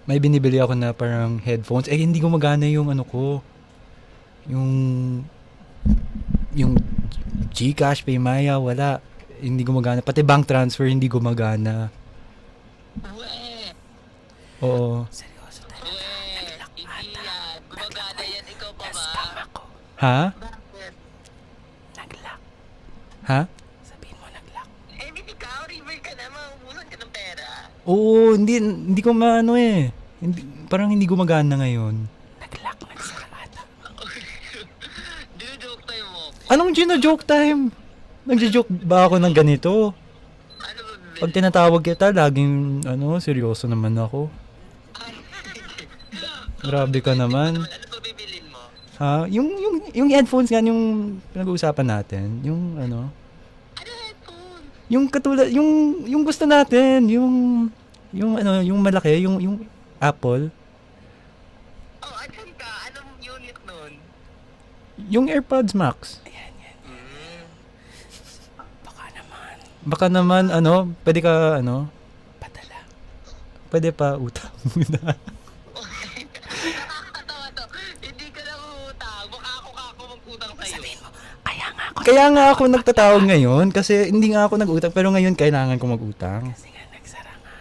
may binibili ako na parang headphones. Eh, hindi gumagana yung ano ko. Yung yung GCash, Paymaya, wala. Hindi gumagana. Pati bank transfer, hindi gumagana. We! Oo. Seryoso We! talaga. Naglak Hindi ata. yan. Gumagana yan. Ikaw pa ba? Na-scam ako. Ha? Bakit? Naglak. Ha? Sabihin mo naglak. Eh, hindi ikaw. River ka na. Maubusan ka ng pera. Oo, hindi ko maano eh. Hindi, parang hindi gumagana ngayon. Naglak. Nagsara ata. Dino-joke tayo mo. Anong gino-joke time? Nagjo-joke ba ako ng ganito? Ano ba bibili? Pag tinatawag kita, laging seryoso naman ako. Grabe ka naman. Ano ba bibilin mo? Ha? Yung headphones nga, yung pinag-uusapan natin, yung Ano headphone? yung katulad, yung gusto natin, yung malaki, yung Apple, Oh, asan ka? Anong unit nun? yung AirPods Max. Ayan, yan. Hmm. Baka naman. Baka naman, pwede ka, Padala. pwede pa utang muna. Nakakatawa to. Hindi ka na utang. Baka ako mag-utang sa'yo. Sabihin mo, kaya nga ako. Kaya nga ako nagtatawag ngayon, kasi hindi nga ako nag-utang, pero ngayon kailangan ko mag-utang. Kasi nga nagsara nga.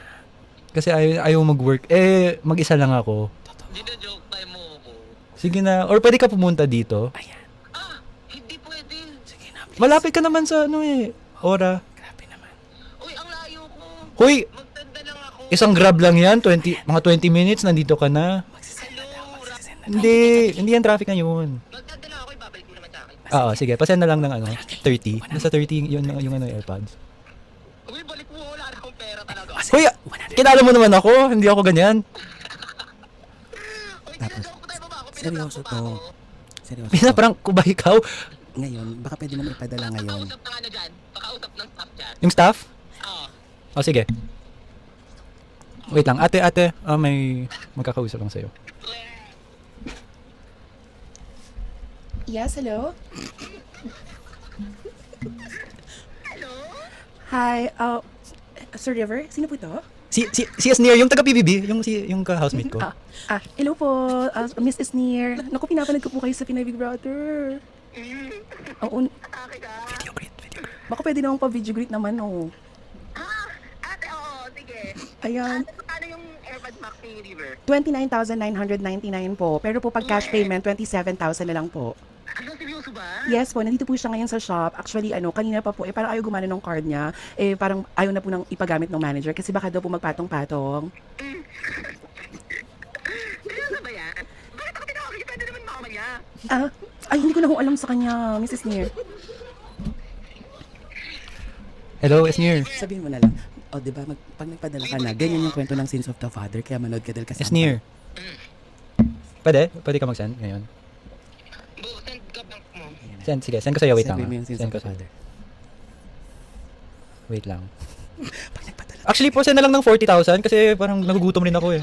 Kasi ayaw mag-work. Eh, mag-isa lang ako. Totoo. Dino-joke tayo mo ako. Sige na, or pwede ka pumunta dito. Ayan. Ah! Hindi pwede. Sige na, please. Malapit ka naman sa Ora. Grabe naman. Uy, ang layo ko. Hoy, Magtanda lang ako. isang grab lang yan, mga 20 minutes, nandito ka na. Magsisend na daw. Magsisend na daw. Hindi yan traffic ngayon. Magtanda lang ako. Ibabalik mo naman sa akin. Oo, sige, pasend na lang ng 30. Nasa 30 yung AirPods. Uy, balik mo. Wala na akong pera talaga. Hoy, kilala mo naman ako, hindi ako ganyan. Uy, dino-joke tayo mo ba ako? Seryoso Pinaprank mo to. ba ako? Seryoso. Pinaprang ko ba ikaw? Ngayon, baka pwede naman ipadala ngayon. Pakausap ng ano dyan. Pakausap ng staff dyan. Yung staff? Oo. O, sige. Wait lang, ate, may magkakausap lang sa'yo. Yes, hello? Hello? Hi, Sir River, sino po ito? Si Esnir, yung taga-PBB, yung ka-housemate ko. Hello po, Miss Isnir. Naku, pinapanood ko po kayo sa Pinay Big Brother. Oo, Akin ka? Video greet, video greet. baka pwede na akong pa-video greet naman, oh. Ah! Ate, oo. Sige. Ayan, Ate, paano yung AirPods Max ni River? 29,999 po. Pero po pag cash payment, 27,000 na lang po. Ano, seryoso ba? Yes po, nandito po siya ngayon sa shop. Actually, kanina pa po, parang ayaw gumana ng card niya. Parang ayaw na po nang ipagamit ng manager kasi baka daw po magpatong-patong. Seryoso ba yan? Bakit ako tinawag? Pwede naman mamaya. Ay, hindi ko na ho alam sa kanya, Mrs. Near. Hello, Esnir. Sabihin mo na lang, di ba, pag nagpadala ka na, ganyan yung kwento ng Sins of the Father, kaya manood ka dahil kasi. Esnir. Pwede ka mag-send ngayon? Send ka bank mo. Sige, send ko sa'yo, wait lang. Sabihin mo yung Sins Send of ko the sa'yo. Father. Wait lang. Pag nagpadala Actually, po, send na lang ng 40,000 kasi parang nagugutom rin ako eh.